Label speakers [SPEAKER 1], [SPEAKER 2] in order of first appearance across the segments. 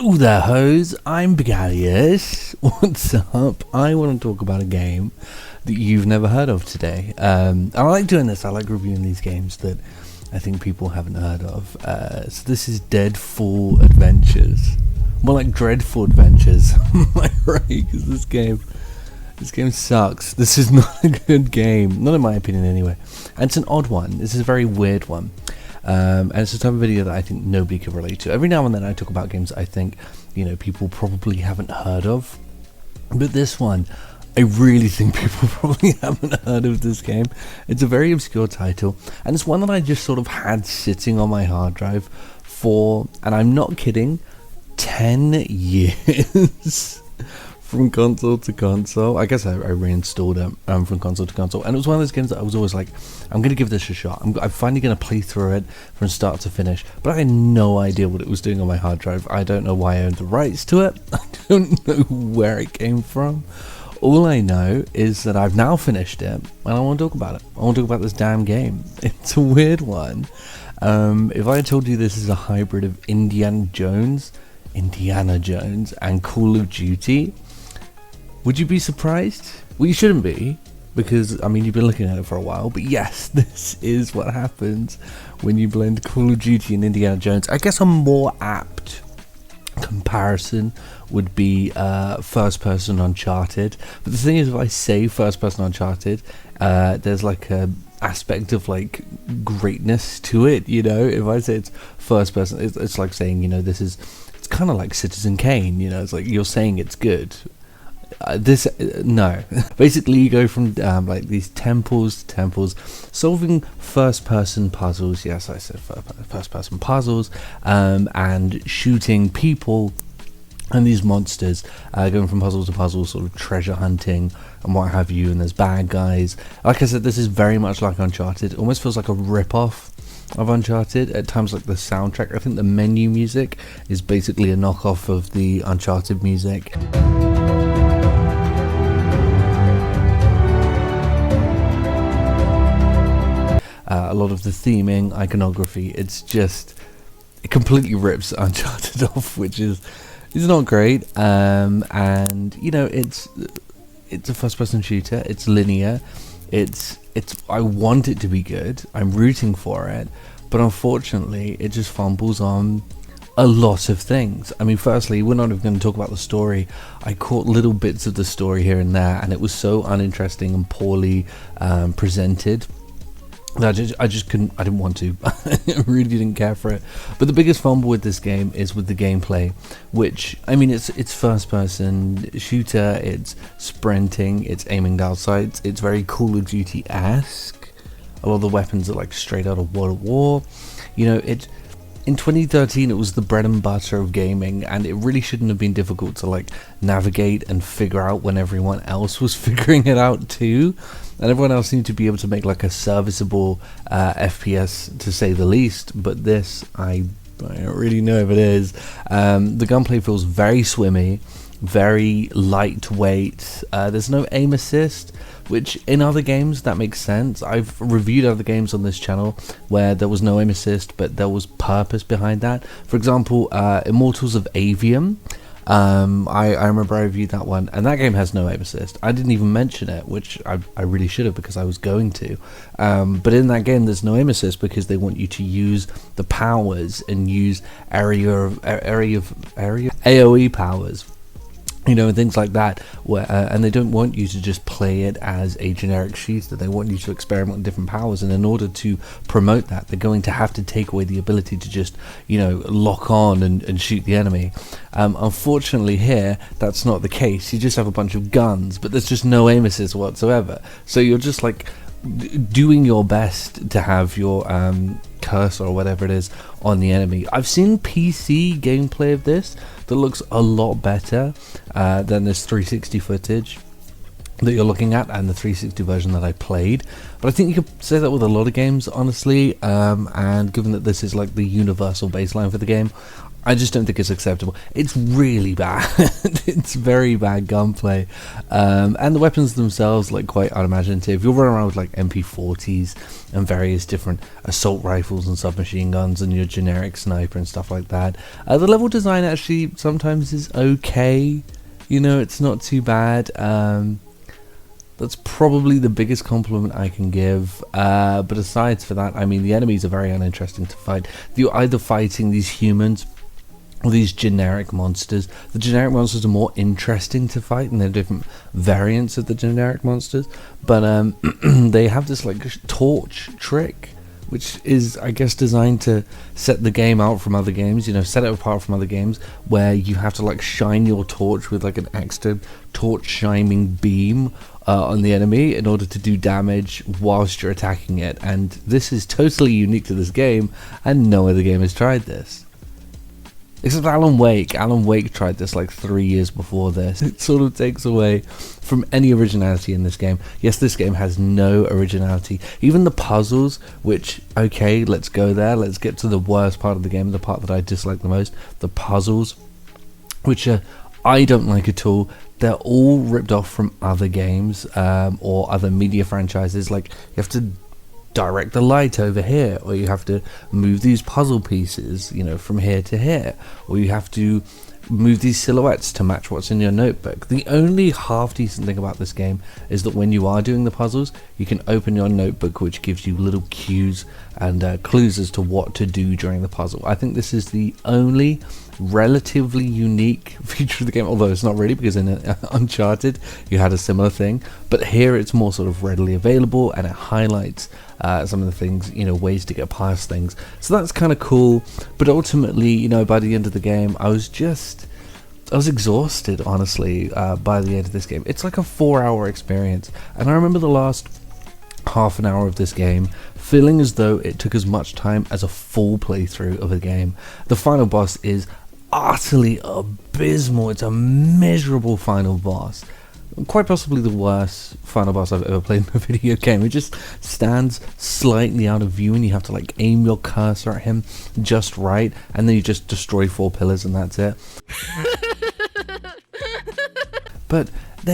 [SPEAKER 1] Yo there hoes, I'm Begalius. What's up? I want to talk about a game that you've never heard of today. I like doing this, I like reviewing these games that I think people haven't heard of. So this is Deadfall Adventures. More like Dreadful Adventures. Am I right? Because this game sucks. This is not a good game. Not in my opinion anyway. And it's an odd one. This is a very weird one. And it's a type of video that I think nobody can relate to. Every now and then I talk about games that I think, people probably haven't heard of. But this one, I really think people probably haven't heard of this game. It's a very obscure title. And it's one that I just sort of had sitting on my hard drive for, and I'm not kidding, 10 years. From console to console. I guess I reinstalled it from console to console, and it was one of those games that I was always like, I'm going to give this a shot. I'm finally going to play through it from start to finish, but I had no idea what it was doing on my hard drive. I don't know why I owned the rights to it. I don't know where it came from. All I know is that I've now finished it, and I want to talk about it. I want to talk about this damn game. It's a weird one. If I had told you this is a hybrid of Indiana Jones, and Call of Duty, would you be surprised? Well, you shouldn't be, because, you've been looking at it for a while, but yes, this is what happens when you blend Call of Duty and Indiana Jones. I guess a more apt comparison would be first-person Uncharted, but the thing is, if I say first-person Uncharted, there's like a aspect of like greatness to it, if I say it's first-person, it's like saying, it's kind of like Citizen Kane, it's like you're saying it's good. No. Basically, you go from like these temples to temples, solving first-person puzzles. Yes, I said first-person puzzles, and shooting people and these monsters, going from puzzle to puzzle, sort of treasure hunting and what have you. And there's bad guys. Like I said, this is very much like Uncharted. It almost feels like a rip-off of Uncharted at times. Like the soundtrack, I think the menu music is basically a knockoff of the Uncharted music. A lot of the theming, iconography, it completely rips Uncharted off, which is not great. And it's a first-person shooter. It's linear. I want it to be good. I'm rooting for it, but unfortunately, it just fumbles on a lot of things. Firstly, we're not even going to talk about the story. I caught little bits of the story here and there, and it was so uninteresting and poorly presented. I just couldn't. I didn't want to. I really didn't care for it. But the biggest fumble with this game is with the gameplay, which it's first-person shooter. It's sprinting. It's aiming down sights. It's very Call of Duty-esque. A lot of the weapons are like straight out of World at War. In 2013, it was the bread and butter of gaming, and it really shouldn't have been difficult to like navigate and figure out when everyone else was figuring it out too. And everyone else seemed to be able to make like a serviceable FPS, to say the least. But this, I don't really know if it is. The gunplay feels very swimmy, very lightweight. There's no aim assist, which in other games that makes sense. I've reviewed other games on this channel where there was no aim assist, but there was purpose behind that. For example, Immortals of Avium. I remember I reviewed that one, and that game has no aim assist. I didn't even mention it, which I really should have, because I was going to. But in that game, there's no aim assist because they want you to use the powers and use area AOE powers. And things like that, and they don't want you to just play it as a generic shooter. They want you to experiment with different powers, and in order to promote that, they're going to have to take away the ability to just, lock on and shoot the enemy. Unfortunately here, that's not the case. You just have a bunch of guns, but there's just no aim assist whatsoever. So you're just like doing your best to have your cursor or whatever it is on the enemy. I've seen PC gameplay of this that looks a lot better than this 360 footage that you're looking at, and the 360 version that I played. But I think you could say that with a lot of games, honestly, and given that this is like the universal baseline for the game, I just don't think it's acceptable. It's really bad. It's very bad gunplay, and the weapons themselves like quite unimaginative. You'll run around with like MP40s and various different assault rifles and submachine guns and your generic sniper and stuff like that. The level design actually sometimes is okay. You know, it's not too bad. That's probably the biggest compliment I can give. But aside from that, I mean, the enemies are very uninteresting to fight. You're either fighting these humans or these generic monsters. The generic monsters are more interesting to fight, and they're different variants of the generic monsters. But they have this like torch trick, which is, I guess, designed to set the game out from other games, you know, set it apart from other games, where you have to like shine your torch with like an extra torch shining beam on the enemy in order to do damage whilst you're attacking it. And this is totally unique to this game, and no other game has tried this. Except Alan Wake. Alan Wake tried this like 3 years before this. It sort of takes away from any originality in this game. Yes, this game has no originality. Even the puzzles, which, okay, let's go there. Let's get to the worst part of the game, the part that I dislike the most. The puzzles, which I don't like at all. They're all ripped off from other games or other media franchises. Like, you have to direct the light over here, or you have to move these puzzle pieces, you know, from here to here, or you have to move these silhouettes to match what's in your notebook. The only half decent thing about this game is that when you are doing the puzzles, you can open your notebook, which gives you little cues and clues as to what to do during the puzzle. I think this is the only relatively unique feature of the game, although it's not really, because in Uncharted you had a similar thing, but here it's more sort of readily available, and it highlights some of the things, you know, ways to get past things. So that's kind of cool. But ultimately, you know, by the end of the game, I was exhausted, honestly, by the end of this game. It's like a 4-hour experience, and I remember the last half an hour of this game feeling as though it took as much time as a full playthrough of a game. The final boss is utterly abysmal. It's a miserable final boss. Quite possibly the worst final boss I've ever played in a video game. It just stands slightly out of view, and you have to like aim your cursor at him just right, and then you just destroy 4 pillars and that's it. But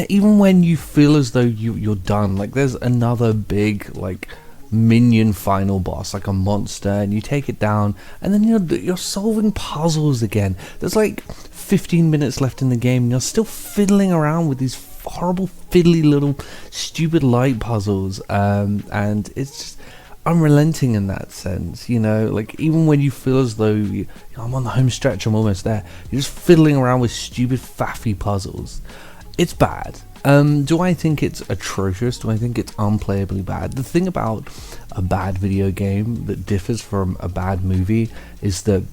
[SPEAKER 1] even when you feel as though you're done, like there's another big like minion final boss, like a monster, and you take it down, and then you're solving puzzles again. There's like 15 minutes left in the game, and you're still fiddling around with these horrible fiddly little stupid light puzzles, and it's just unrelenting in that sense, you know. Like, even when you feel as though I'm on the home stretch, I'm almost there, you're just fiddling around with stupid faffy puzzles. It's bad. Do I think it's atrocious? Do I think it's unplayably bad? The thing about a bad video game that differs from a bad movie is that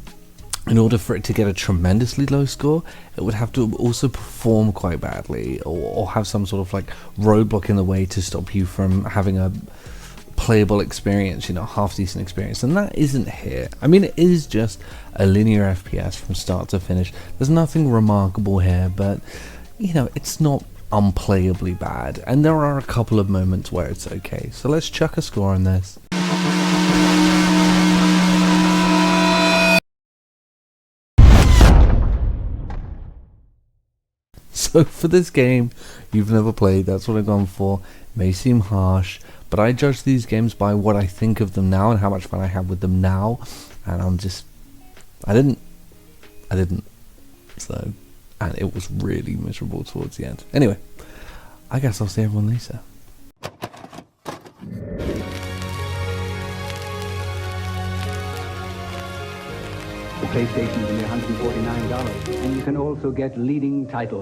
[SPEAKER 1] in order for it to get a tremendously low score, it would have to also perform quite badly, or have some sort of like roadblock in the way to stop you from having a playable experience, you know, half decent experience. And that isn't here. I mean, it is just a linear FPS from start to finish. There's nothing remarkable here, but you know, it's not unplayably bad, and there are a couple of moments where it's okay. So let's chuck a score on this. So for this game you've never played, that's what I've gone for. It may seem harsh, but I judge these games by what I think of them now and how much fun I have with them now, and I didn't. So, and it was really miserable towards the end. Anyway, I guess I'll see everyone later.
[SPEAKER 2] The PlayStation's only $149, and you can also get leading titles.